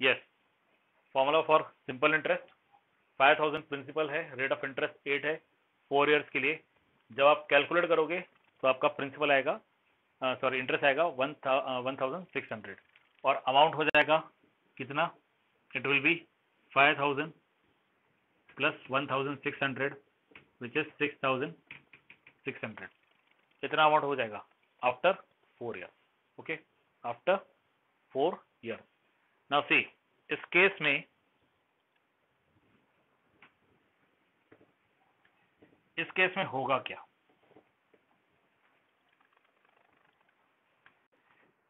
Yes, formula for simple interest 5000 principal है, rate of interest 8 है 4 years के लिए। जब आप कैलकुलेट करोगे तो आपका प्रिंसिपल आएगा, सॉरी इंटरेस्ट आएगा 1600 और अमाउंट हो जाएगा कितना, it will B 5000 plus 1600 which is 6600। इतना अमाउंट हो जाएगा after 4 years. Okay, after 4 years. Now see, इस केस में होगा क्या,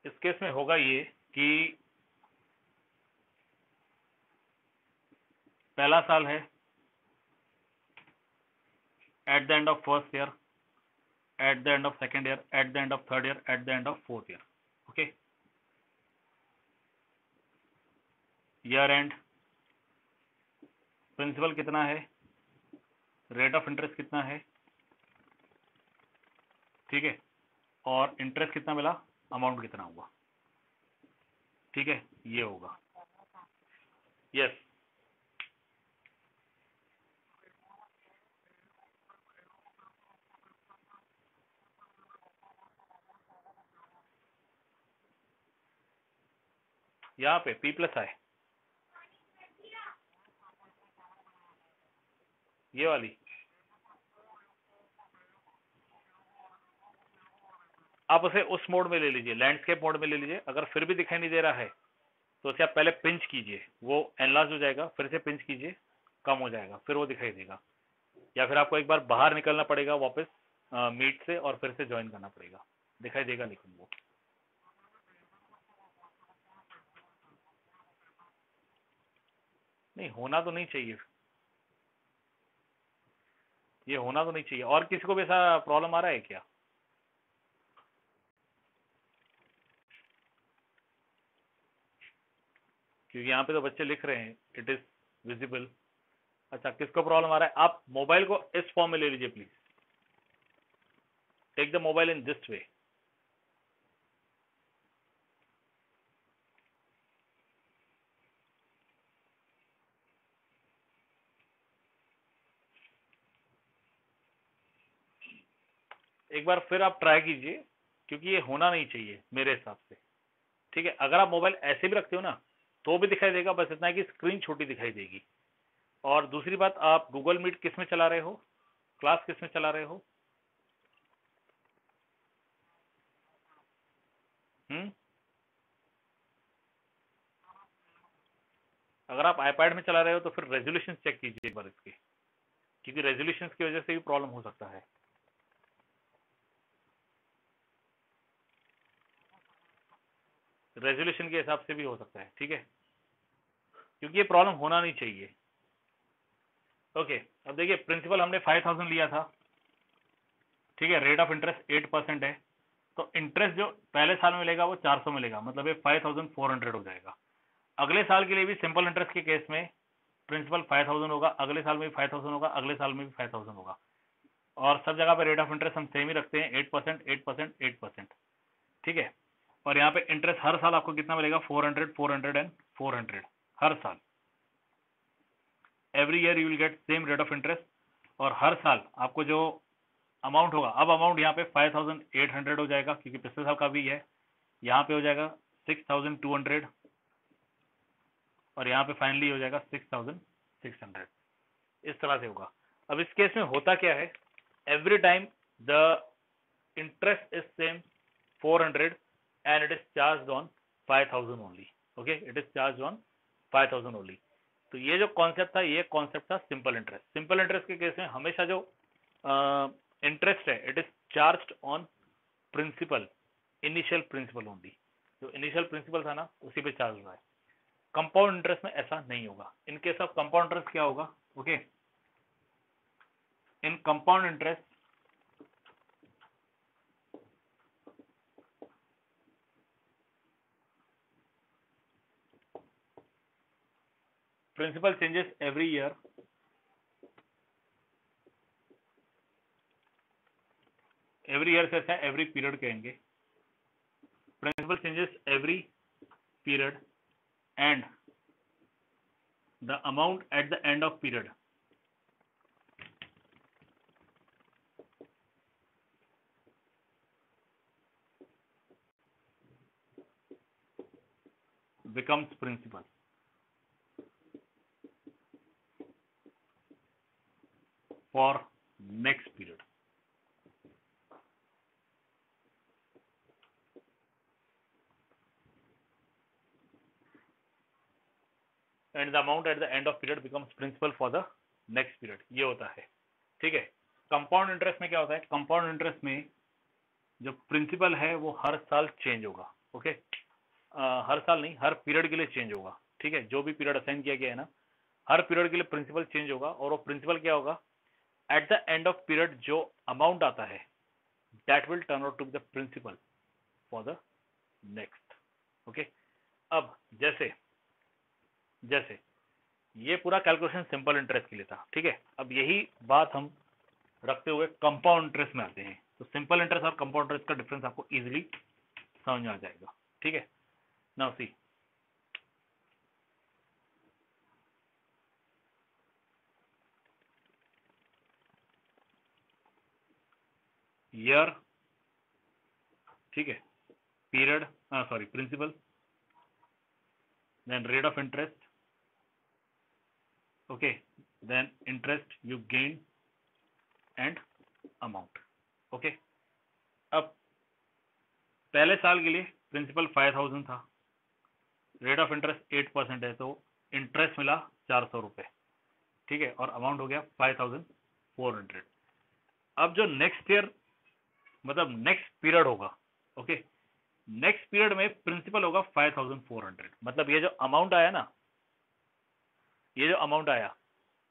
इस केस में होगा ये कि पहला साल है at the end of first year, at the end of second year, at the end of third year, at the end of fourth year. Okay, year end principal कितना है, रेट ऑफ इंटरेस्ट कितना है, ठीक है, और interest कितना मिला, amount कितना हुआ, ठीक है, ये होगा। यस, यहाँ पे P प्लस आए, ये वाली आप उसे उस मोड में ले लीजिए, लैंडस्केप मोड में ले लीजिए। अगर फिर भी दिखाई नहीं दे रहा है तो उसे आप पहले पिंच कीजिए, वो एनलार्ज हो जाएगा, फिर से पिंच कीजिए, कम हो जाएगा, फिर वो दिखाई देगा। या फिर आपको एक बार बाहर निकलना पड़ेगा वापस मीट से और फिर से ज्वाइन करना पड़ेगा, दिखाई देगा लेकिन वो। नहीं, होना तो नहीं चाहिए, ये होना तो नहीं चाहिए। और किसी को भी ऐसा प्रॉब्लम आ रहा है क्या? क्योंकि यहाँ पे तो बच्चे लिख रहे हैं इट इज विजिबल। अच्छा, किसको प्रॉब्लम आ रहा है? आप मोबाइल को इस फॉर्म में ले लीजिए please, take the mobile in this way. एक बार फिर आप ट्राई कीजिए, क्योंकि ये होना नहीं चाहिए मेरे हिसाब से। ठीक है, अगर आप मोबाइल ऐसे भी रखते हो ना तो भी दिखाई देगा, बस इतना है कि स्क्रीन छोटी दिखाई देगी। और दूसरी बात, आप गूगल मीट किस में चला रहे हो, क्लास किस में चला रहे हो? हम्म, अगर आप आईपैड में चला रहे हो तो फिर रेजोल्यूशन चेक कीजिए एक बार इसके, क्योंकि रेजोल्यूशन की वजह से भी प्रॉब्लम हो सकता है। रेजोल्यूशन के हिसाब से भी हो सकता है, ठीक है, क्योंकि ये प्रॉब्लम होना नहीं चाहिए। ओके, अब देखिए प्रिंसिपल हमने 5000 लिया था, ठीक है, रेट ऑफ इंटरेस्ट 8% है, तो इंटरेस्ट जो पहले साल में मिलेगा वो 400 मिलेगा, मतलब ये 5400 हो जाएगा। अगले साल के लिए भी सिंपल इंटरेस्ट के केस में प्रिंसिपल 5000 होगा, अगले साल में भी 5000 होगा, अगले साल में भी 5000 होगा। और सब जगह पे रेट ऑफ इंटरेस्ट हम सेम ही रखते हैं, 8%, 8%, 8%, ठीक है। और यहाँ पे इंटरेस्ट हर साल आपको कितना मिलेगा, 400, 400 एंड 400 हर साल। Every year you will get same rate of interest, और हर साल आपको जो अमाउंट होगा, अब अमाउंट यहाँ पे 5800 हो जाएगा क्योंकि पिछले साल का भी है, यहाँ पे हो जाएगा 6200, और यहाँ पे फाइनली हो जाएगा 6600। इस तरह से होगा। अब इस केस में होता क्या है, every time the interest is same 400 and it is charged on 5000 only. Okay, it is charged on 5000 only. तो ये जो कॉन्सेप्ट था, ये कॉन्सेप्ट था सिंपल इंटरेस्ट। सिंपल इंटरेस्ट के केस में हमेशा जो इंटरेस्ट है it is charged on principal, initial principal only. जो इनिशियल प्रिंसिपल था ना उसी पे चार्ज हुआ है। कंपाउंड इंटरेस्ट में ऐसा नहीं होगा। In case of compound interest क्या होगा, okay, in compound interest principal changes every year, every year से अच्छा एवरी पीरियड कहेंगे। Principal changes every period and the amount at the end of period becomes principal for next period. And the amount at the end of period becomes principal for the next period. ये होता है, ठीक है। Compound interest में क्या होता है? Compound interest में जो प्रिंसिपल है वो हर साल चेंज होगा, ओके। हर साल नहीं, हर पीरियड के लिए चेंज होगा, ठीक है। जो भी पीरियड असाइन किया गया है ना, हर पीरियड के लिए प्रिंसिपल चेंज होगा, और वो प्रिंसिपल क्या होगा? At the end of period जो अमाउंट आता है that will turn out to the principal for the next, okay. अब जैसे जैसे ये पूरा कैलकुलेशन सिंपल इंटरेस्ट के लिए था, ठीक है। अब यही बात हम रखते हुए कंपाउंड इंटरेस्ट में आते हैं। तो सिंपल इंटरेस्ट और कंपाउंड इंटरेस्ट का डिफरेंस आपको इजीली समझ में आ जाएगा, ठीक है। नाउ सी, ईयर, ठीक है, period, sorry principal, then rate of interest, okay, then interest you gain and amount, okay. अब पहले साल के लिए प्रिंसिपल 5000 था, रेट ऑफ इंटरेस्ट 8% है, तो इंटरेस्ट मिला 400 रुपए, ठीक है, और अमाउंट हो गया 5400। अब जो नेक्स्ट ईयर मतलब नेक्स्ट पीरियड होगा, ओके, नेक्स्ट पीरियड में प्रिंसिपल होगा 5400। मतलब ये जो अमाउंट आया ना, ये जो अमाउंट आया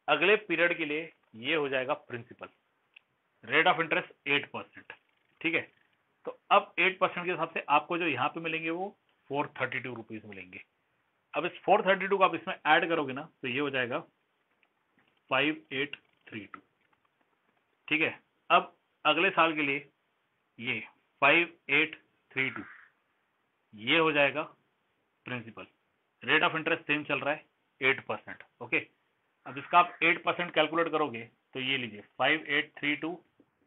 अगले पीरियड के लिए ये हो जाएगा प्रिंसिपल। रेट ऑफ इंटरेस्ट 8%, ठीक है। तो अब 8% के हिसाब से आपको जो यहाँ पे मिलेंगे वो 432 रुपीज मिलेंगे। अब इस 432 को आप इसमें ऐड करोगे ना, तो ये हो जाएगा 5832, ठीक है। अब अगले साल के लिए ये 5832 ये हो जाएगा principal. Rate of interest same चल रहा है 8%, ओके। अब इसका आप 8% कैलकुलेट करोगे तो ये लीजिए 5832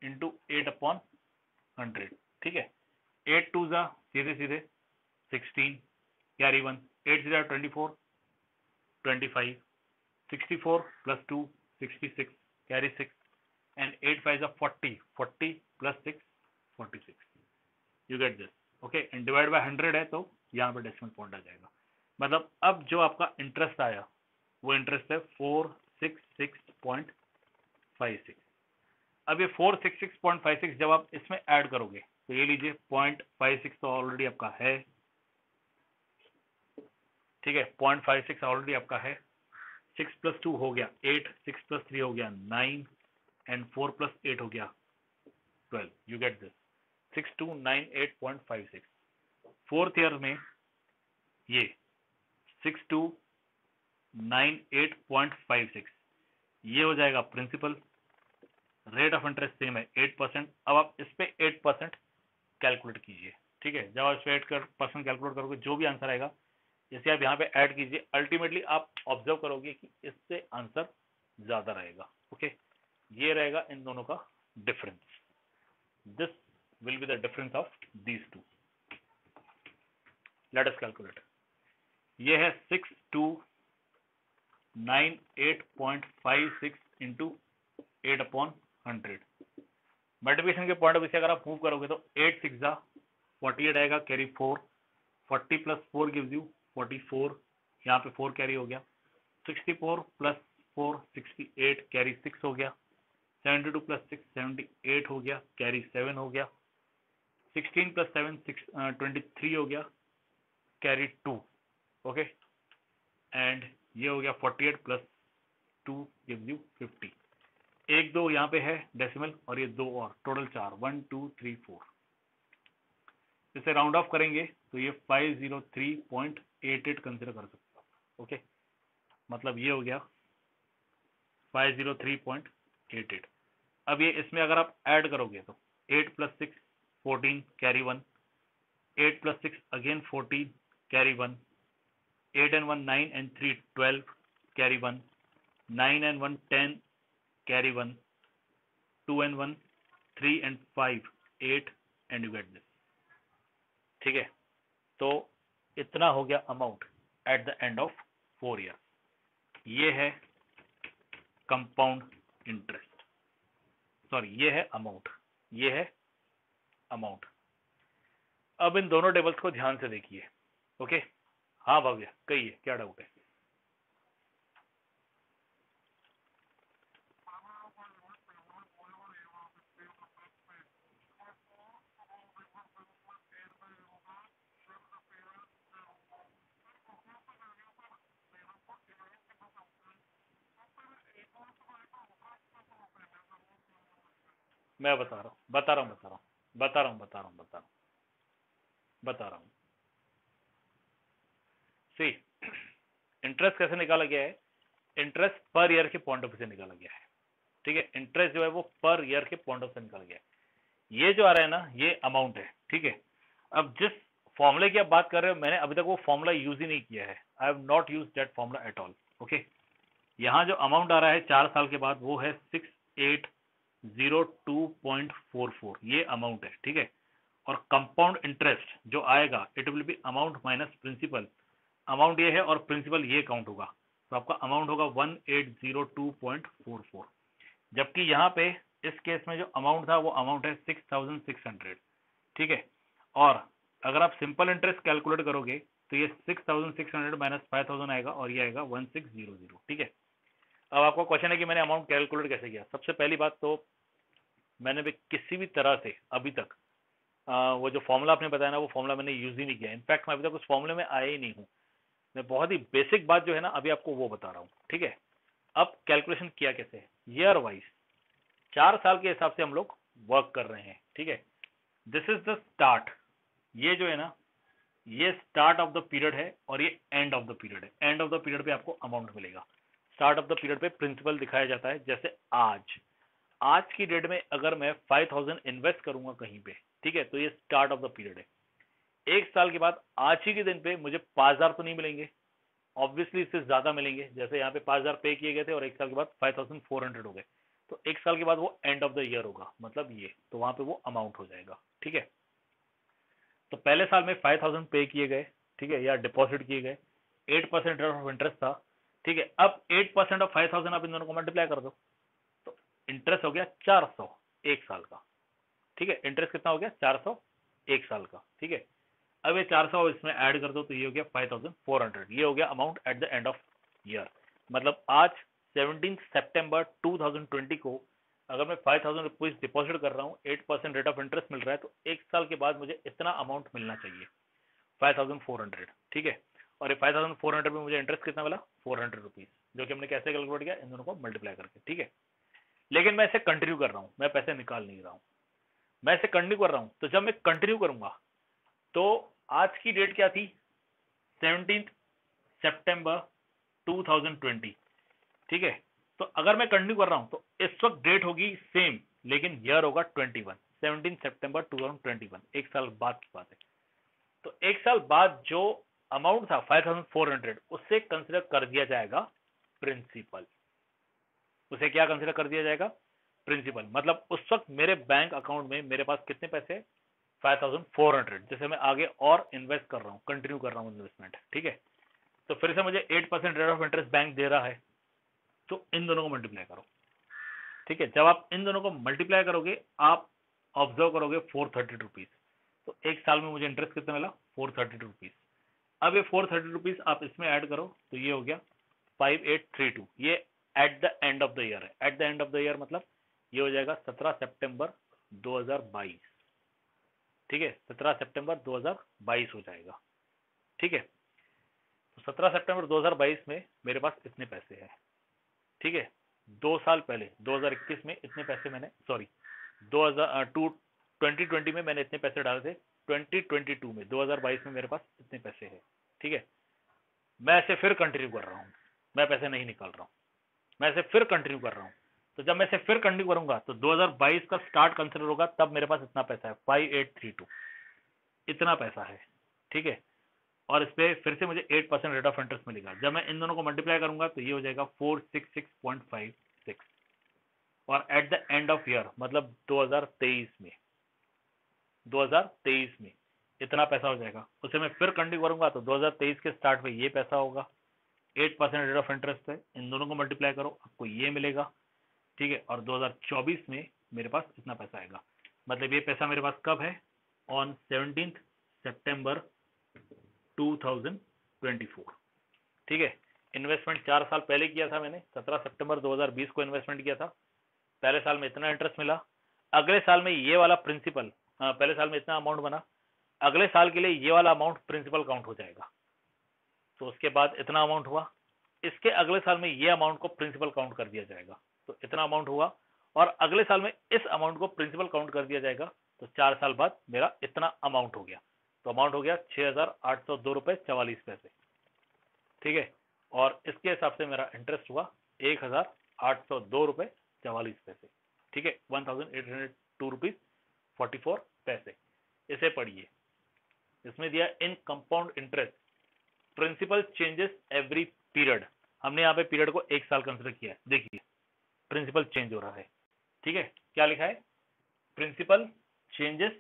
इंटू 8/100, ठीक है। 8 2 जा सीधे सीधे 16, carry 1, 8 0 24, 25, 64 plus 2 66, carry 6, and 8 5 40, 40 plus 6 46। You get this, okay. And divide by 100 है तो यहाँ पे डेसिमल पॉइंट आ जाएगा। मतलब अब जो आपका इंटरेस्ट आया वो इंटरेस्ट है 466.56। अब ये 466.56 जब आप इसमें ऐड करोगे तो ये लीजिए 0.56 तो ऑलरेडी आपका है, ठीक है। 0.56 ऑलरेडी आपका है। 6 + 2 हो गया 8, 6 + 3 हो गया 9, एंड 4 + 8 हो गया 12। You get this 6298.56। Fourth year में ये 6298.56 ये हो जाएगा principal. Rate of interest same है 8%। अब आप इस पे 8% कैलकुलेट कीजिए, ठीक है। जब आप इस पे 8% कैलकुलेट करोगे जो भी आंसर आएगा इसे आप यहाँ पे ऐड कीजिए। अल्टीमेटली आप ऑब्जर्व करोगे कि इससे आंसर ज्यादा रहेगा, ओके। ये रहेगा इन दोनों का difference. This will be the difference of these two. Let us calculate. ये है 6298.56 इंटू 8/100। मल्टीप्लिकेशन के पॉइंट ऑफ व्यू से अगर आप मूव करोगे तो 8 6 जा 48 आएगा, कैरी 4, 40 + 4 गिव्स यू 44, यहाँ पे 4 कैरी हो गया। 64 + 4 68, कैरी 6 हो गया। 72 + 6 78 हो गया, कैरी 7 हो गया। 16 + 7 23 हो गया, कैरी 2, ओके। एंड ये हो गया 48 + 2 गिव्स यू 50। 1 2 यहाँ पे है डेसिमल और ये 2 और, टोटल 4, 1 2 3 4। इसे राउंड ऑफ करेंगे तो ये 503.88 कंसिडर कर सकते हो, ओके। मतलब ये हो गया 503.88। अब ये इसमें अगर आप ऐड करोगे तो 8 + 6 14, carry 1, 8 + 6 again 14, carry 1, 8 and 1 9 and 3 12, carry 1, 9 and 1 10 carry 1, 2 and 1 3 and 5 8 and you get this। ठीक है, तो इतना हो गया amount at the end of 4 year. ये है कंपाउंड इंटरेस्ट, सॉरी ये है अमाउंट, ये है अमाउंट। अब इन दोनों टेबल्स को ध्यान से देखिए। ओके, हाँ भव्य कहिए क्या डाउट है? मैं बता रहा हूँ। सी, इंटरेस्ट कैसे निकाला गया है? इंटरेस्ट पर ईयर के पॉइंट ऑफ व्यू से निकाला गया है। ठीक है, इंटरेस्ट जो है वो पर ईयर के पॉइंट ऑफ व्यू से निकाला गया है। ये जो आ रहा है ना, ये अमाउंट है। ठीक है, अब जिस फॉर्मूले की आप बात कर रहे हो, मैंने अभी तक वो फॉर्मूला यूज ही नहीं किया है। I have not use that formula at all. Okay, यहाँ जो अमाउंट आ रहा है 4 साल के बाद वो है 6802.44, ये अमाउंट है। ठीक है, और कंपाउंड इंटरेस्ट जो आएगा it will be amount minus principal. Amount ये है और प्रिंसिपल ये काउंट होगा, तो आपका अमाउंट होगा 1802.44। जबकि यहाँ पे इस केस में जो अमाउंट था वो अमाउंट है 6600। ठीक है, और अगर आप सिंपल इंटरेस्ट कैलकुलेट करोगे तो ये 6600 माइनस 5000 आएगा और ये आएगा 1600। ठीक है, अब आपका क्वेश्चन है कि मैंने अमाउंट कैलकुलेट कैसे किया। सबसे पहली बात तो मैंने भी किसी भी तरह से अभी तक वो जो फॉर्मूला आपने बताया ना, वो फॉर्मूला मैंने यूज ही नहीं किया। इनफैक्ट मैं अभी तक उस फॉर्मूले में आया ही नहीं हूँ। मैं बहुत ही बेसिक बात जो है ना अभी आपको वो बता रहा हूँ। ठीक है, अब कैलकुलेशन किया कैसे है, ईयर वाइज 4 साल के हिसाब से हम लोग वर्क कर रहे हैं। ठीक है, दिस इज द स्टार्ट, ये जो है ना ये स्टार्ट ऑफ द पीरियड है और ये एंड ऑफ द पीरियड है। एंड ऑफ द पीरियड पे आपको अमाउंट मिलेगा, स्टार्ट ऑफ द पीरियड पे प्रिंसिपल दिखाया जाता है। जैसे आज की डेट में अगर मैं 5000 इन्वेस्ट करूंगा कहीं पे, ठीक है, तो ये स्टार्ट ऑफ द पीरियड है। एक साल के बाद आज ही के दिन पे मुझे 5000 तो नहीं मिलेंगे, ऑब्वियसली इससे ज्यादा मिलेंगे। जैसे यहाँ पे 5000 पे किए गए थे और एक साल के बाद 5400 हो गए, तो एक साल के बाद वो एंड ऑफ द ईयर होगा, मतलब ये, तो वहां पे वो अमाउंट हो जाएगा। ठीक है, तो पहले साल में 5000 पे किए गए, ठीक है, या डिपॉजिट किए गए, 8% रेट ऑफ इंटरेस्ट था। ठीक है, अब 8% ऑफ 5000 आप इन दोनों को मल्टीप्लाई कर दो, तो इंटरेस्ट हो गया 400 एक साल का। ठीक है, इंटरेस्ट कितना हो गया 400 एक साल का। ठीक है, अब ये 400 इसमें ऐड कर दो तो ये हो गया 5400। ये हो गया amount at the end of year. मतलब आज 17 सितंबर 2020 को अगर मैं 5000 रुपीज डिपॉजिट कर रहा हूँ, 8% रेट ऑफ इंटरेस्ट मिल रहा है, तो एक साल के बाद मुझे इतना अमाउंट मिलना चाहिए 5400। ठीक है, और ये 5400 में मुझे इंटरेस्ट कितना मिला 400 रुपीज, जो कि हमने कैसे कैलकुलेट किया, इन दोनों को मल्टीप्लाई करके। ठीक है, लेकिन मैं इसे कंटिन्यू कर रहा हूँ, मैं पैसे निकाल नहीं रहा हूँ, मैं इसे कंटिन्यू कर रहा हूँ। तो जब मैं कंटिन्यू करूंगा तो आज की डेट क्या थी 17 सितंबर 2020। ठीक है, तो अगर मैं कंटिन्यू कर रहा हूं तो इस वक्त डेट होगी सेम, लेकिन ईयर होगा 21, 17 सितंबर 2021, एक साल बाद की बात है। तो एक साल बाद जो अमाउंट था 5400, उससे कंसिडर कर दिया जाएगा प्रिंसिपल। उसे क्या कंसिडर कर दिया जाएगा, प्रिंसिपल। मतलब उस वक्त मेरे बैंक अकाउंट में मेरे पास कितने पैसे 5400, जैसे मैं आगे और इन्वेस्ट कर रहा हूँ, कंटिन्यू कर रहा हूँ इन्वेस्टमेंट। ठीक है, तो फिर से मुझे 8% रेट ऑफ इंटरेस्ट बैंक दे रहा है, तो इन दोनों को मल्टीप्लाई करो। ठीक है, जब आप इन दोनों को मल्टीप्लाई करोगे आप ऑब्जर्व करोगे 430 रुपीज, तो एक साल में मुझे इंटरेस्ट कितना मिला 430 रुपीज। अब ये 430 रुपीज आप इसमें ऐड करो तो ये हो गया 5832। ये at the end of the year है। At the end of the year मतलब ये हो जाएगा 17 सितंबर 2022। ठीक है, 17 सितंबर 2022 हो जाएगा। ठीक है, तो 17 सितंबर 2022 में मेरे पास इतने पैसे हैं। ठीक है, 2 साल पहले 2021 में इतने पैसे मैंने, सॉरी 2020 में मैंने इतने पैसे डाले थे, 2022 में 2022 में मेरे पास इतने पैसे हैं। ठीक है, मैं ऐसे फिर कंटिन्यू कर रहा हूँ, मैं पैसे नहीं निकाल रहा हूँ, मैं ऐसे फिर कंटिन्यू कर रहा हूँ। तो जब मैं इसे फिर कंटिन्यू करूंगा तो 2022 का स्टार्ट कंसिडर होगा, तब मेरे पास इतना पैसा है 5832, इतना पैसा है। ठीक है, और इस पे फिर से मुझे 8% रेट ऑफ इंटरेस्ट मिलेगा। जब मैं इन दोनों को मल्टीप्लाई करूंगा तो ये हो जाएगा 466.56 और eight the end of year मतलब 2023 में इतना पैसा हो जाएगा। उसे मैं फिर कंटिन्यू करूंगा तो 2023 के स्टार्ट में ये पैसा होगा, 8% रेट ऑफ इंटरेस्ट है, इन दोनों को मल्टीप्लाई करो आपको ये मिलेगा, ठीक है। और 2024 में मेरे पास इतना पैसा आएगा, मतलब ये पैसा मेरे पास कब है, ऑन 17 सितंबर 2024, ठीक है। इन्वेस्टमेंट 4 साल पहले किया था मैंने, 17 सितंबर 2020 को इन्वेस्टमेंट किया था। पहले साल में इतना इंटरेस्ट मिला, अगले साल में ये वाला प्रिंसिपल, पहले साल में इतना अमाउंट बना, अगले साल के लिए ये वाला अमाउंट प्रिंसिपल काउंट हो जाएगा। तो उसके बाद इतना अमाउंट हुआ, इसके अगले साल में ये अमाउंट को प्रिंसिपल काउंट कर दिया जाएगा, तो इतना अमाउंट हुआ, और अगले साल में इस अमाउंट को प्रिंसिपल काउंट कर दिया जाएगा, तो 4 साल बाद मेरा इतना अमाउंट हो गया। तो अमाउंट हो गया 6,802 रुपए 44 पैसे, ठीक है। और इसके हिसाब से मेरा इंटरेस्ट हुआ 1,802 रुपए 44 पैसे, ठीक है, 1,802 रुपीज 44 पैसे। इसे पढ़िए, इसमें दिया in compound interest principal changes every period. हमने यहाँ पे पीरियड को 1 साल कंसिडर किया है, देखिए प्रिंसिपल चेंज हो रहा है, ठीक है। क्या लिखा है, प्रिंसिपल चेंजेस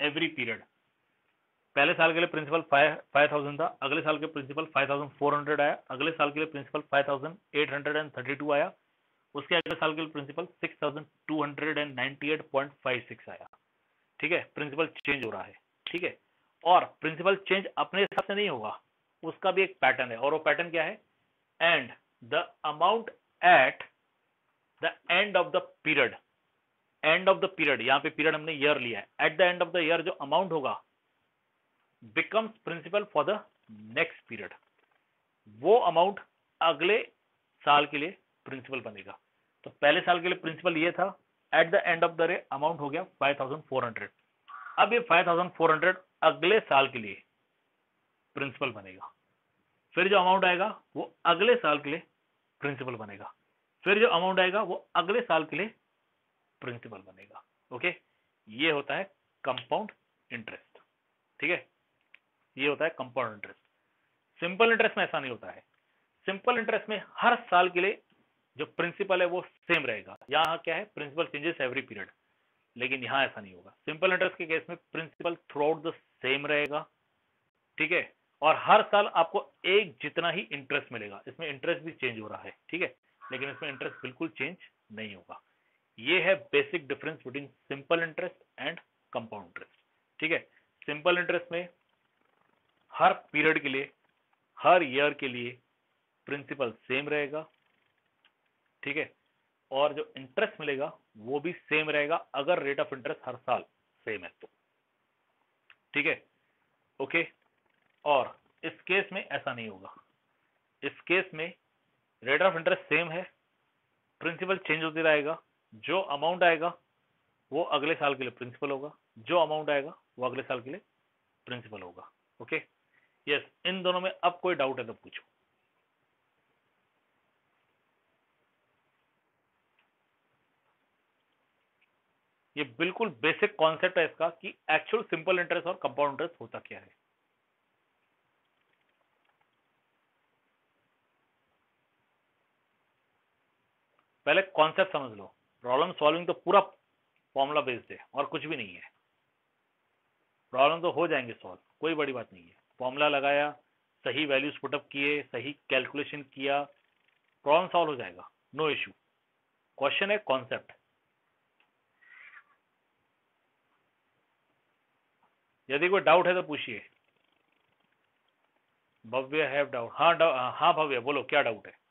एवरी पीरियड। पहले साल के लिए प्रिंसिपल 5,000 था, अगले साल के प्रिंसिपल 5,400 आया, अगले साल के लिए प्रिंसिपल 5,832 आया, उसके अगले साल के लिए प्रिंसिपल 6,298.56 आया, ठीक है। प्रिंसिपल चेंज हो रहा है, ठीक है। और प्रिंसिपल चेंज अपने हिसाब से नहीं होगा, उसका भी एक पैटर्न है, और वो पैटर्न क्या है, and the amount at the end of the period. End of the period, यहां पे पीरियड हमने ईयर लिया है, at the end of the year जो अमाउंट होगा becomes principal for the next period, वो अमाउंट अगले साल के लिए प्रिंसिपल बनेगा। तो पहले साल के लिए प्रिंसिपल ये था, eight the end of the day amount हो गया 5,400। अब ये 5,400 अगले साल के लिए प्रिंसिपल बनेगा, फिर जो अमाउंट आएगा वो अगले साल के लिए प्रिंसिपल बनेगा, फिर जो अमाउंट आएगा वो अगले साल के लिए प्रिंसिपल बनेगा, ओके। ये होता है कंपाउंड इंटरेस्ट, ठीक है, ये होता है कंपाउंड इंटरेस्ट। सिंपल इंटरेस्ट में ऐसा नहीं होता है, सिंपल इंटरेस्ट में हर साल के लिए जो प्रिंसिपल है वो सेम रहेगा। यहाँ क्या है, प्रिंसिपल चेंजेस एवरी पीरियड, लेकिन यहाँ ऐसा नहीं होगा। सिंपल इंटरेस्ट के केस में principal throughout the same रहेगा, ठीक है, और हर साल आपको एक जितना ही इंटरेस्ट मिलेगा। इसमें इंटरेस्ट भी चेंज हो रहा है, ठीक है, लेकिन इसमें इंटरेस्ट बिल्कुल चेंज नहीं होगा। ये है basic difference between simple interest and compound interest, ठीक है। सिंपल इंटरेस्ट में हर पीरियड के लिए, हर ईयर के लिए प्रिंसिपल सेम रहेगा, ठीक है, और जो इंटरेस्ट मिलेगा वो भी सेम रहेगा अगर रेट ऑफ इंटरेस्ट हर साल सेम है तो, ठीक है, ओके। और इस केस में ऐसा नहीं होगा, इस केस में रेट ऑफ इंटरेस्ट सेम है, प्रिंसिपल चेंज होते रहेगा, जो अमाउंट आएगा वो अगले साल के लिए प्रिंसिपल होगा, जो अमाउंट आएगा वो अगले साल के लिए प्रिंसिपल होगा, ओके। यस, इन दोनों में अब कोई डाउट है तो पूछो। ये बिल्कुल बेसिक कॉन्सेप्ट है इसका कि एक्चुअल सिंपल इंटरेस्ट और कंपाउंड इंटरेस्ट होता क्या है। पहले कॉन्सेप्ट समझ लो, प्रॉब्लम सॉल्विंग तो पूरा फॉर्मूला बेस्ड है और कुछ भी नहीं है। प्रॉब्लम तो हो जाएंगे सॉल्व, कोई बड़ी बात नहीं है। फॉर्मूला लगाया, सही वैल्यूज पुटअप किए, सही कैलकुलेशन किया, प्रॉब्लम सॉल्व हो जाएगा, नो इश्यू। क्वेश्चन है कॉन्सेप्ट। यदि कोई डाउट है तो पूछिए। भव्य हैव डाउट, हाँ भव्य बोलो, क्या डाउट है।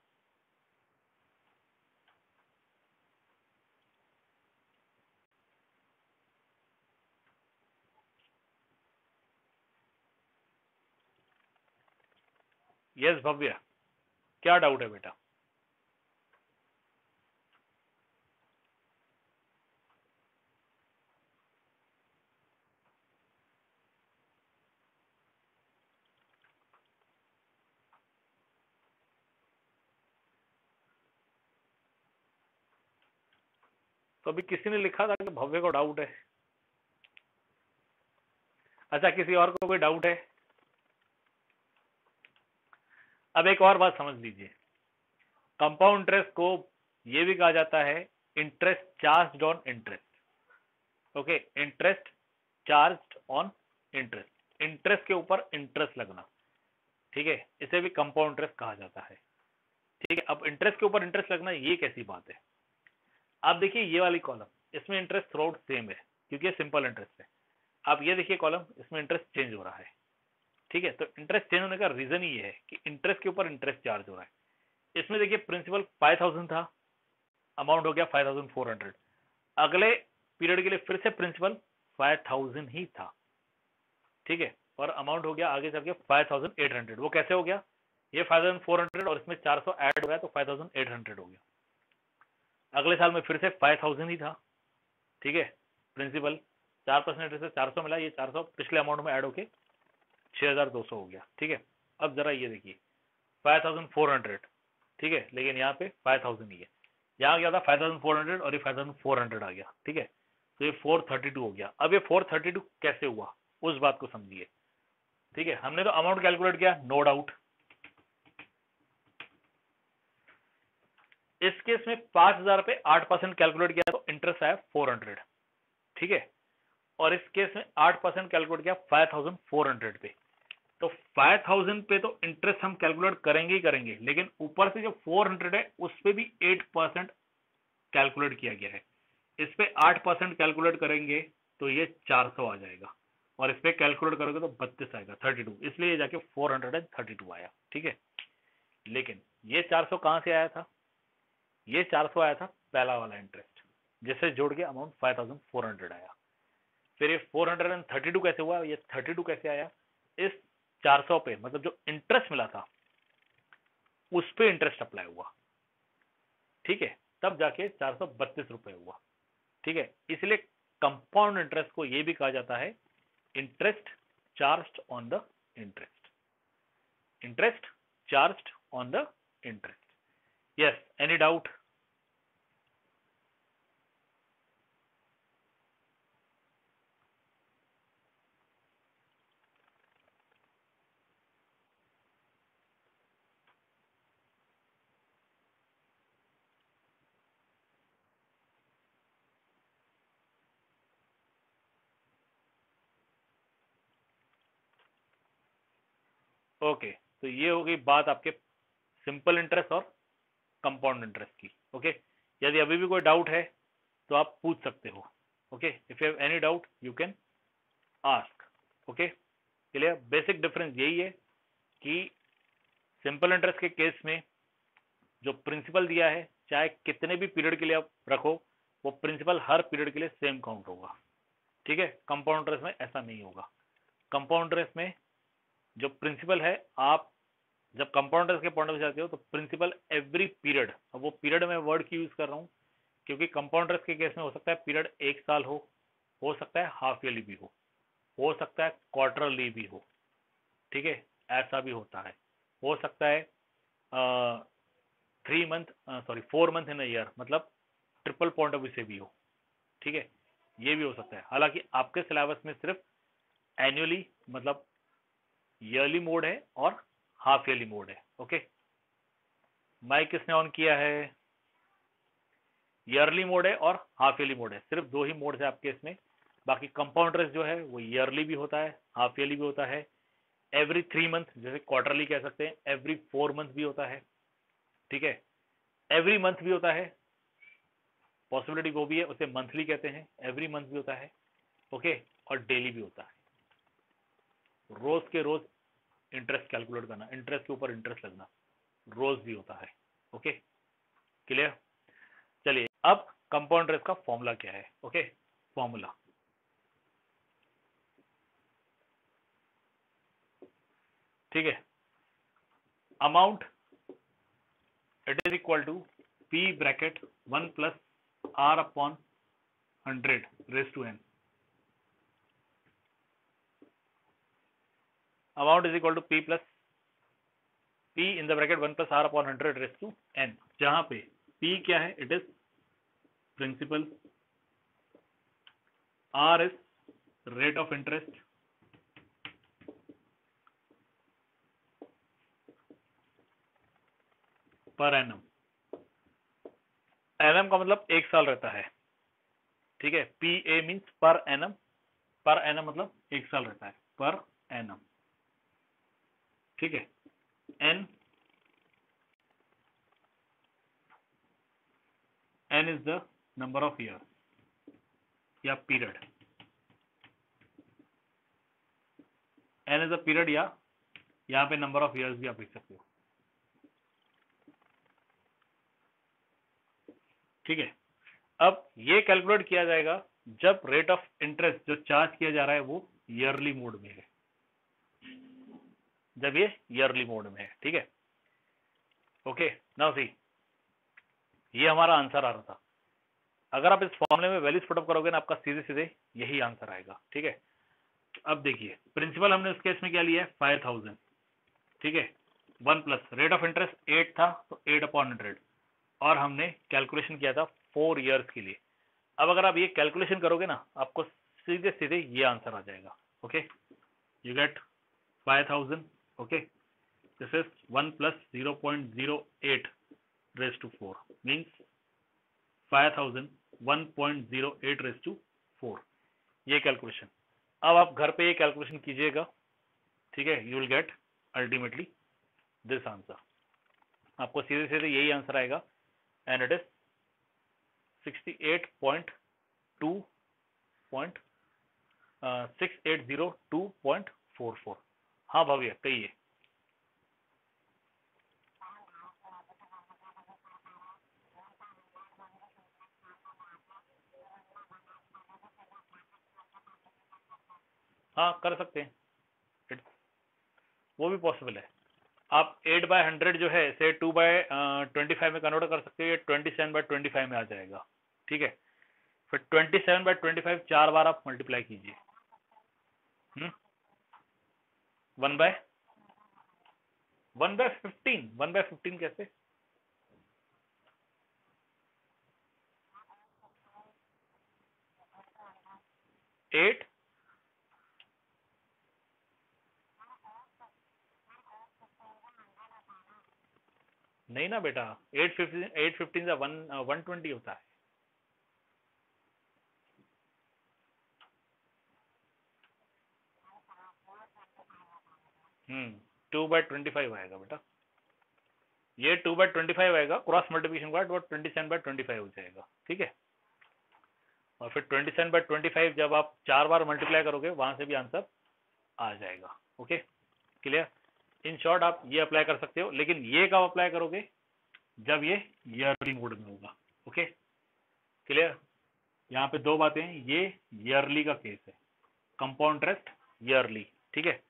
यस भव्य, क्या डाउट है बेटा। तो अभी किसी ने लिखा था कि भव्य को डाउट है। अच्छा, किसी और को कोई डाउट है। अब एक और बात समझ लीजिए, कंपाउंड इंटरेस्ट को ये भी कहा जाता है interest charged on interest. Okay, interest charged on interest, interest के ऊपर इंटरेस्ट लगना, ठीक है, इसे भी कंपाउंड इंटरेस्ट कहा जाता है। ठीक है, अब इंटरेस्ट के ऊपर इंटरेस्ट लगना ये कैसी बात है? आप देखिए ये वाली कॉलम, इसमें इंटरेस्ट थ्रू आउट सेम है क्योंकि ये सिंपल इंटरेस्ट है। आप ये देखिए कॉलम, इसमें इंटरेस्ट चेंज हो रहा है। ठीक है, तो इंटरेस्ट चेंज होने का रीजन ही ये है कि इंटरेस्ट के ऊपर इंटरेस्ट चार्ज हो रहा है। इसमें देखिए प्रिंसिपल 5000 था, अमाउंट हो गया 5400। अगले पीरियड के लिए फिर से प्रिंसिपल 5000 ही था, ठीक है, और अमाउंट हो गया आगे चल के 5800। वो कैसे हो गया? ये 5400 और इसमें 400 ऐड हो गया तो 5800 हो गया। अगले साल में फिर से 5000 ही था, ठीक है, प्रिंसिपल 4% से 400 मिला, ये 400 पिछले अमाउंट में ऐड होके 6200 हो गया। ठीक है, अब जरा ये देखिए 5400, ठीक है, लेकिन यहाँ पे 5000 ही है। यहाँ गया था 5400 और ये 5400 आ गया। ठीक है, तो ये 432 हो गया। अब ये 432 कैसे हुआ उस बात को समझिए। ठीक है, हमने तो अमाउंट कैलकुलेट किया, नो डाउट। इस केस में 5000 पे 8% कैलकुलेट किया तो इंटरेस्ट आया 400, ठीक है, और इस केस में 8% कैलकुलेट किया 5400 पे, तो 5000 पे तो इंटरेस्ट हम कैलकुलेट करेंगे ही करेंगे, लेकिन ऊपर से जो 400 है उस पे भी 8% कैलकुलेट किया गया है। इस पे 8% कैलकुलेट करेंगे तो ये 400 आ जाएगा, और इस पे कैलकुलेट करोगे तो 32 आएगा, 32, इसलिए ये जाके 432 आया। ठीक है, लेकिन ये 400 कहां से आया था? ये 400 आया था पहला वाला इंटरेस्ट, जिससे जोड़ के अमाउंट 5400 आया। फिर ये 432 कैसे हुआ? ये 32 कैसे आया? इस 400 पे, मतलब जो इंटरेस्ट मिला था उस पे इंटरेस्ट अप्लाई हुआ, ठीक है, तब जाके 432 रुपए हुआ। ठीक है, इसलिए कंपाउंड इंटरेस्ट को यह भी कहा जाता है interest charged on the interest, interest charged on the interest. Yes, any doubt? Okay, तो ये हो गई बात आपके सिंपल इंटरेस्ट और कंपाउंड इंटरेस्ट की। ओके, यदि अभी भी कोई डाउट है तो आप पूछ सकते हो। Okay, if you have any doubt you can ask. Okay, clear? Basic difference यही है कि सिंपल इंटरेस्ट के केस में जो प्रिंसिपल दिया है, चाहे कितने भी पीरियड के लिए आप रखो, वो प्रिंसिपल हर पीरियड के लिए सेम काउंट होगा। ठीक है, कंपाउंड इंटरेस्ट में ऐसा नहीं होगा। कंपाउंड इंटरेस्ट में जो प्रिंसिपल है, आप जब कंपाउंड इंटरेस्ट के पॉइंट ऑफ जाते हो तो प्रिंसिपल एवरी पीरियड, अब वो पीरियड में वर्ड की यूज कर रहा हूँ क्योंकि कंपाउंड इंटरेस्ट के केस में हो सकता है पीरियड 1 साल हो सकता है हाफ ईयरली भी हो सकता है क्वार्टरली भी हो। ठीक है, ऐसा भी होता है। हो सकता है 4 मंथ इन अ ईयर, मतलब ट्रिपल पॉइंट ऑफ व्यू से भी हो। ठीक है, ये भी हो सकता है। हालांकि आपके सिलेबस में सिर्फ एनुअली मतलब ईयरली मोड है और हाफ ईयरली मोड है। ओके, माइक किसने ऑन किया है? ईयरली मोड है और हाफ ईयरली मोड है, सिर्फ 2 ही मोड है आपके इसमें। बाकी कंपाउंड इंटरेस्ट जो है वो ईयरली भी होता है, हाफ ईयरली भी होता है, एवरी 3 मंथ जैसे क्वार्टरली कह सकते हैं, एवरी 4 मंथ भी होता है। ठीक है, एवरी मंथ भी होता है, पॉसिबिलिटी वो भी है, उसे मंथली कहते हैं, एवरी मंथ भी होता है। ओके, और डेली भी होता है। रोज के रोज इंटरेस्ट कैलकुलेट करना, इंटरेस्ट के ऊपर इंटरेस्ट लगना, रोज भी होता है। Okay, clear? चलिए, अब कंपाउंड इंटरेस्ट का फॉर्मूला क्या है? ओके, फॉर्मूला, ठीक है, amount it is equal to P bracket 1 plus R upon 100 raise to N. Amount is equal to P plus P in the bracket 1 plus R upon 100 raise to N, जहां पे P क्या है? It is principal, R is rate of interest, per annum, annum का मतलब एक साल रहता है, ठीक है। P A means per annum, per annum मतलब एक साल रहता है, पर एनम, ठीक है। N, n is the number of year या period, n is the period, या यहाँ पे नंबर ऑफ ईयर्स भी आप लिख सकते हो, ठीक है। अब ये कैलकुलेट किया जाएगा जब रेट ऑफ इंटरेस्ट जो चार्ज किया जा रहा है वो ईयरली मोड में है, जब ये ईयरली मोड में है, ठीक है। ओके, नाउ सी, ये हमारा आंसर आ रहा था। अगर आप इस फॉर्मूले में वैल्यूज पुटअप करोगे ना, आपका सीधे सीधे यही आंसर आएगा, ठीक है। अब देखिए, प्रिंसिपल हमने उस केस में क्या लिया है, 5000, ठीक है। 1 प्लस रेट ऑफ इंटरेस्ट 8 था, तो 8/100, और हमने कैलकुलेशन किया था 4 ईयर्स के लिए। अब अगर आप ये कैलकुलेशन करोगे ना, आपको सीधे सीधे ये आंसर आ जाएगा, okay. You get 5000, okay. This is 1 plus 0.08 raised to 4 means 5000 1.08 raised to 4, ये कैलकुलेशन। अब आप घर पे ये कैलकुलेशन कीजिएगा, ठीक है। You will get ultimately this answer, आपको सीधे सीधे यही आंसर आएगा, एंड इट इज 6802.44। हाँ भव्य, कहिए। हाँ कर सकते हैं, वो भी पॉसिबल है। आप 8/100 जो है से 2/25 में कन्वर्ट कर सकते हो, ये 27/25 में आ जाएगा, ठीक है। फिर 27/25 4 बार आप मल्टीप्लाई कीजिए। 1/15, 1/15 कैसे? 8, नहीं ना बेटा, 815 से 120 होता है। 2/25 आएगा बेटा, ये 2/25 आएगा, क्रॉस मल्टीप्लिकेशन का 27/25 हो जाएगा, ठीक है। और फिर 27/25 जब आप 4 बार मल्टीप्लाई करोगे, वहां से भी आंसर आ जाएगा, ओके क्लियर। इन शॉर्ट आप ये अप्लाई कर सकते हो, लेकिन ये कब अप्लाई करोगे, जब ये ईयरली मोड में होगा, ओके क्लियर। यहाँ पे दो बातें हैं, ये ईयरली का केस है, कंपाउंड इंटरेस्ट ईयरली, ठीक है।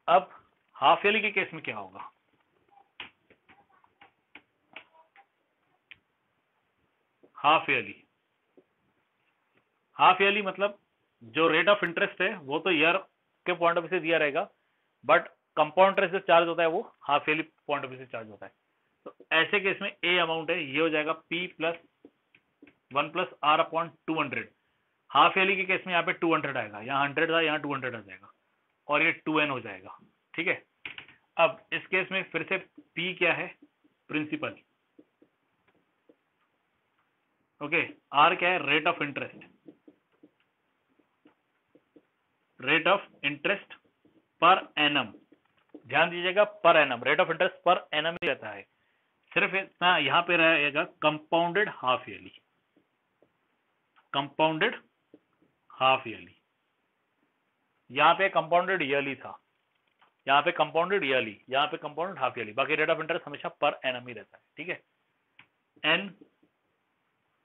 अब हाफ ईयरली के केस में क्या होगा, हाफ ईयरली, हाफ ईयरली मतलब जो रेट ऑफ इंटरेस्ट है वो तो ईयर के पॉइंट ऑफ व्यू से दिया रहेगा, बट कंपाउंड इंटरेस्ट जो चार्ज होता है वो half yearly point of view से चार्ज होता है। तो ऐसे केस में ए अमाउंट है, ये हो जाएगा P plus 1 plus R/200। Half yearly के केस में यहाँ पे 200 आएगा, यहाँ 100 था, यहाँ 200 आ जाएगा, और ये 2n हो जाएगा, ठीक है। अब इस केस में फिर से P क्या है, प्रिंसिपल, ओके। R क्या है, rate of interest, rate of interest per annum, ध्यान दीजिएगा per annum, rate of interest per annum ही रहता है, सिर्फ इतना यहाँ पे रहेगा compounded half yearly, compounded half yearly, यहाँ पे कंपाउंडेड ईयरली था, यहाँ पे कंपाउंडेड ईयरली, यहाँ पे कंपाउंडेड हाफ ईयरली, बाकी रेट ऑफ इंटरेस्ट हमेशा पर एनम ही रहता है, ठीक है। N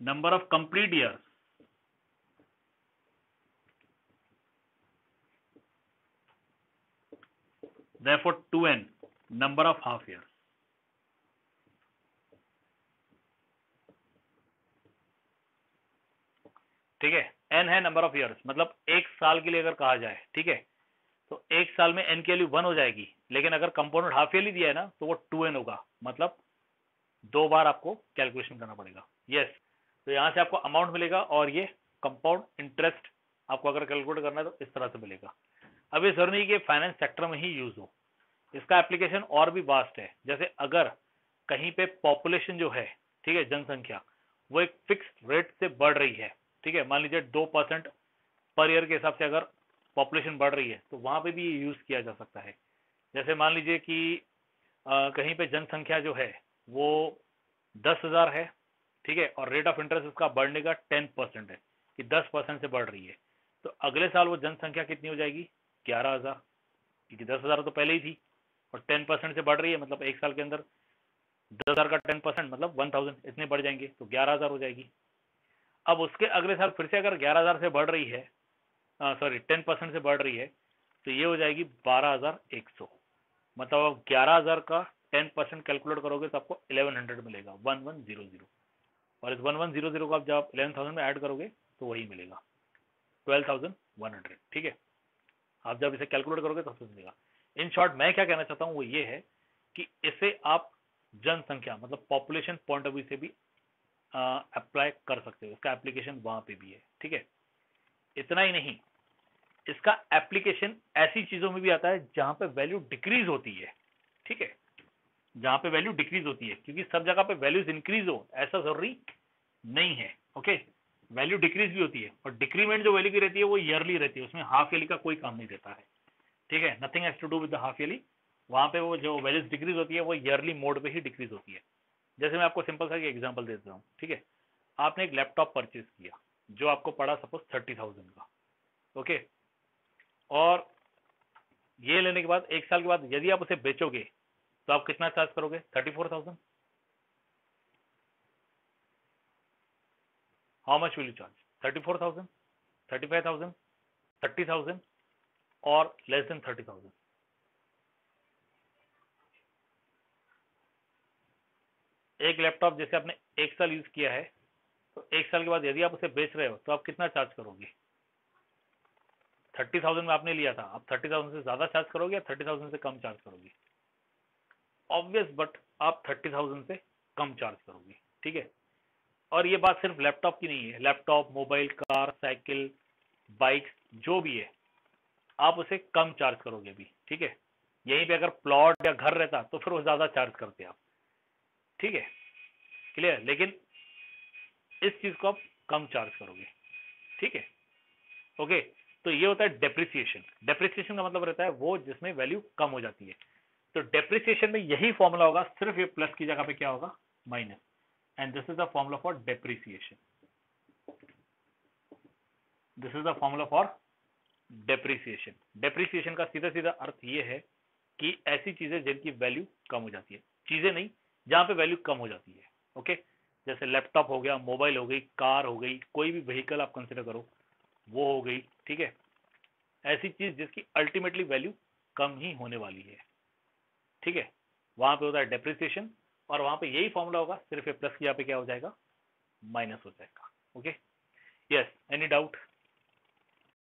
number of complete years, therefore 2n number of half years, ठीक है। n है नंबर ऑफ ईयर्स, मतलब एक साल के लिए अगर कहा जाए, ठीक है, तो एक साल में n की वैल्यू 1 हो जाएगी, लेकिन अगर कंपाउंडेड हाफ ईयरली दिया है ना, तो वो 2n होगा, मतलब 2 बार आपको कैलकुलेशन करना पड़ेगा, यस। तो यहां से आपको अमाउंट मिलेगा, और ये कंपाउंड इंटरेस्ट आपको अगर कैलकुलेट करना है तो इस तरह से मिलेगा। अब ये जरूरी नहीं कि फाइनेंस सेक्टर में ही यूज हो, इसका एप्लीकेशन और भी वास्ट है। जैसे अगर कहीं पे पॉपुलेशन जो है, ठीक है, जनसंख्या, वो एक फिक्स रेट से बढ़ रही है, ठीक है, मान लीजिए 2% पर ईयर के हिसाब से अगर पॉपुलेशन बढ़ रही है तो वहां पे भी ये यूज किया जा सकता है। जैसे मान लीजिए कि कहीं पे जनसंख्या जो है वो 10,000 है, ठीक है, और रेट ऑफ इंटरेस्ट उसका बढ़ने का 10% है कि 10% से बढ़ रही है, तो अगले साल वो जनसंख्या कितनी हो जाएगी? 11,000, क्योंकि 10,000 तो पहले ही थी और 10% से बढ़ रही है, मतलब एक साल के अंदर 10,000 का 10% मतलब 1,000, इतने बढ़ जाएंगे तो 11,000 हो जाएगी। अब उसके अगले साल फिर से अगर 11,000 से बढ़ रही है, सॉरी 10% से बढ़ रही है, तो ये हो जाएगी 12,100, मतलब अब 11,000 का 10% कैलकुलेट करोगे तो आपको 1100 मिलेगा, 1100, और इस 1100 को आप जब 11,000 में ऐड करोगे तो वही मिलेगा 12,100, ठीक है। आप जब इसे कैलकुलेट करोगे तो मिलेगा। इन शॉर्ट मैं क्या कहना चाहता हूँ वो ये है कि इसे आप जनसंख्या मतलब पॉपुलेशन पॉइंट ऑफ व्यू से भी अप्लाई कर सकते हो, इसका एप्लीकेशन वहां पे भी है, ठीक है। इतना ही नहीं, इसका एप्लीकेशन ऐसी चीजों में भी आता है जहां पे वैल्यू डिक्रीज होती है, ठीक है, जहां पे वैल्यू डिक्रीज होती है, क्योंकि सब जगह पे वैल्यूज इंक्रीज हो ऐसा जरूरी नहीं है, ओके। वैल्यू डिक्रीज भी होती है और डिक्रीमेंट जो वैल्यू की रहती है वो ईयरली रहती है, उसमें हाफ ईयरली का कोई काम नहीं देता है, ठीक है, nothing has to do with the half yearly. वहां पे वो जो वैल्यूज डिक्रीज होती है वो ईयरली मोड पे ही डिक्रीज होती है। जैसे मैं आपको सिंपल सा एक एग्जांपल देता हूँ, ठीक है, आपने एक लैपटॉप परचेज किया जो आपको पड़ा सपोज 30,000 का, ओके, और ये लेने के बाद एक साल के बाद यदि आप उसे बेचोगे तो आप कितना चार्ज करोगे? 34,000। How much will you charge? 34,000, 35,000, 30,000 और लेस देन 30,000? एक लैपटॉप जैसे आपने एक साल यूज किया है तो एक साल के बाद यदि आप उसे बेच रहे हो तो आप कितना चार्ज करोगे? 30,000 में आपने लिया था, आप 30,000 से ज्यादा चार्ज करोगे या 30,000 से कम चार्ज करोगे? ऑब्वियस, बट आप 30,000 से कम चार्ज करोगे, ठीक है। और ये बात सिर्फ लैपटॉप की नहीं है, laptop, mobile, car, cycle, bike, जो भी है आप उसे कम चार्ज करोगे भी, ठीक है। यहीं पे अगर प्लॉट या घर रहता तो फिर वो ज्यादा चार्ज करते आप, ठीक है, क्लियर। लेकिन इस चीज को आप कम चार्ज करोगे, ठीक है, ओके। तो ये होता है डेप्रिसिएशन। डेप्रिसिएशन का मतलब रहता है वो जिसमें वैल्यू कम हो जाती है। तो डेप्रिसिएशन में यही फॉर्मूला होगा, सिर्फ ये प्लस की जगह पे क्या होगा? Minus. And this is the formula for depreciation, this is the formula for depreciation. Depreciation का सीधा सीधा अर्थ ये है कि ऐसी चीजें जिनकी वैल्यू कम हो जाती है, चीजें नहीं, जहां पे वैल्यू कम हो जाती है, ओके। जैसे लैपटॉप हो गया, मोबाइल हो गई, कार हो गई, कोई भी व्हीकल आप कंसिडर करो वो हो गई, ठीक है। ऐसी चीज जिसकी अल्टीमेटली वैल्यू कम ही होने वाली है, ठीक है, वहां पे होता है डेप्रिसिएशन। और वहां पे यही फॉर्मूला होगा, सिर्फ ये प्लस यहाँ पे क्या हो जाएगा? माइनस हो जाएगा, ओके। Yes, any doubt?